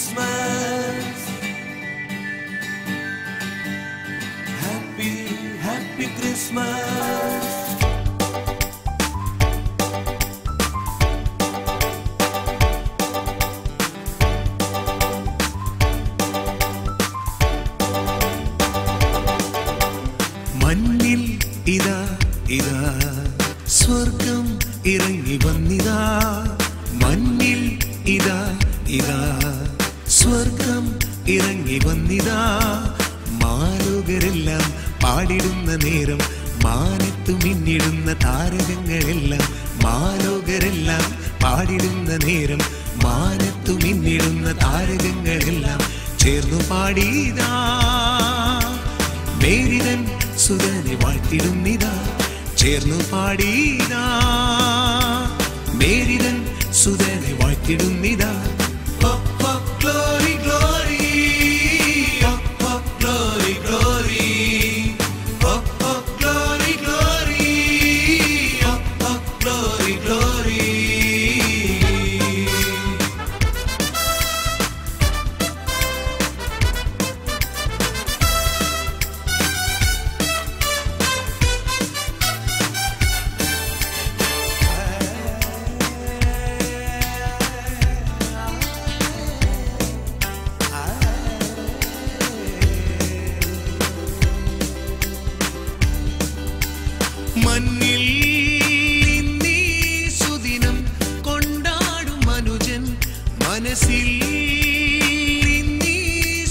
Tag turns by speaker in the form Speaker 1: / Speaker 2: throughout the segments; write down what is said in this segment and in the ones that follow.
Speaker 1: Christmas. Happy, happy Christmas. മണ്ണിൽ ഇതാ ഇതാ സ്വർഗം ഇറങ്ങി വന്നിതാ. മണ്ണിൽ ഇതാ ഇതാ സ്വർഗം ഇറങ്ങി വന്നിതാ. മാലോകരെല്ലാം പാടിടുന്ന നേരം മാനത്തു മിന്നിടുന്ന താരകങ്ങളെല്ലാം. മാലോകരെല്ലാം പാടിടുന്ന നേരം മാനത്തു മിന്നിടുന്ന താരകങ്ങളെല്ലാം ചേർന്നു പാടിയതാ. മേരിതൻ സുതനെ വാഴ്ത്തിടുന്നിതാ. ചേർന്നു പാടിയതാ. മേരിതൻ സുതനെ വാഴ്ത്തിടുന്നിതാ. Glory, glory, glory, glory, glory, glory, glory, glory. മണ്ണിൽ ഇന്നീ സുദിനം കൊണ്ടാടും മനുജൻ. മനസ്സിൽ ഇന്നീ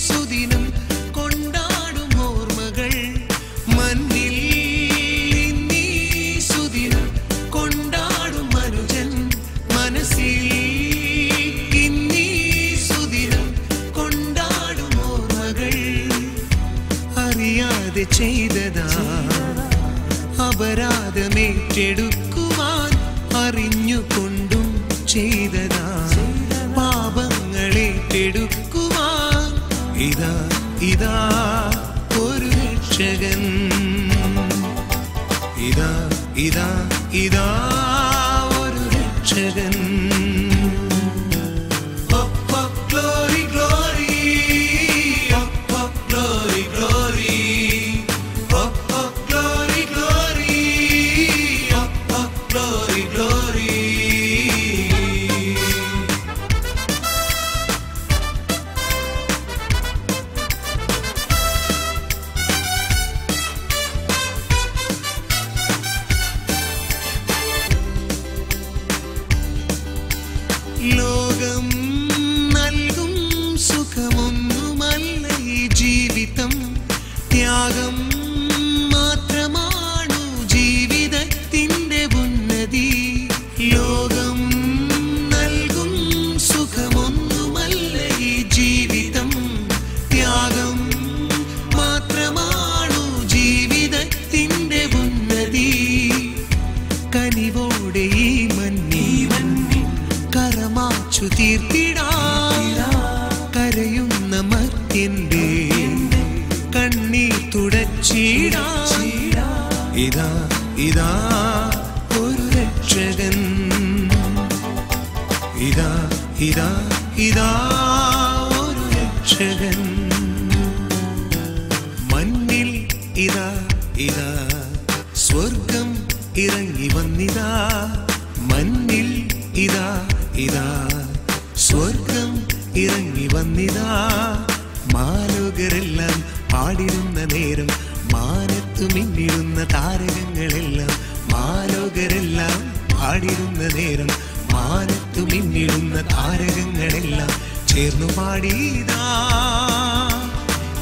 Speaker 1: സുദിനം കൊണ്ടാടും ഓർമ്മകൾ. മണ്ണിൽ ഇന്നീ സുദിനം കൊണ്ടാടും മനുജൻ. മനസ്സിൽ ഇന്നീ സുദിനം കൊണ്ടാടും ഓർമ്മകൾ. അറിയാതെ ചെയ്തതാ അപരാധമേറ്റെടുക്കുവാൻ അറിഞ്ഞുകൊണ്ടും ചെയ്തതാ. പാപങ്ങളേറ്റെടുക്കുവാൻ ഇതാ ഇതാ ഒരു രക്ഷകൻ. ഇതാ ഇതാ ഇതാ ഒരു രക്ഷകൻ. Glory, glory, glory, glory. Glory, glory. ലോകം നൽകും സുഖമൊന്നുമല്ല ഈ ജീവിതം. ത്യാഗം മാത്രമാണു ജീവിതത്തിൻ്റെ ഉന്നതി. ലോകം നൽകും സുഖമൊന്നുമല്ല ഈ ജീവിതം. ത്യാഗം മാത്രമാണു ജീവിതത്തിൻ്റെ ഉന്നതി. കനിവോടെ ഈ മഞ്ഞി കരമാച്ചു തീർത്തിടാ. കരയുന്ന മർത്യന്റെ കണ്ണീർ തുടച്ചിടാ. ഇതാ ഇതാ ഒരു രക്ഷകൻ. ഇതാ ഇതാ ഇതാ ഒരു രക്ഷകൻ. മണ്ണിൽ ഇതാ ഇതാ സ്വർഗം ഇറങ്ങി വന്നിതാ. മണ്ണിൽ ഇതാ ഇതാ സ്വർഗം ഇറങ്ങി വന്നിതാ. മാലോകരെല്ലാം പാടിടുന്ന നേരം മാനത്തു മിന്നിടുന്ന താരകങ്ങളെല്ലാം. മാലോകരെല്ലാം പാടിടുന്ന നേരം മാനത്തു മിന്നിടുന്ന താരകങ്ങളെല്ലാം ചേർന്നു പാടിയതാ.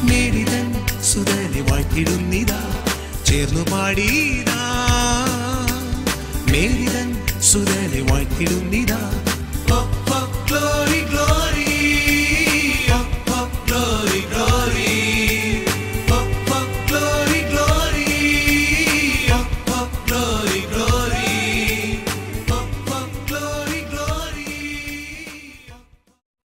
Speaker 1: മേരിതൻ സുതനെ വാഴ്ത്തിടുന്നിതാ. ചേർന്നു പാടിയതാ. മേരിതൻ സുതനെ വാഴ്ത്തിടുന്നിതാ.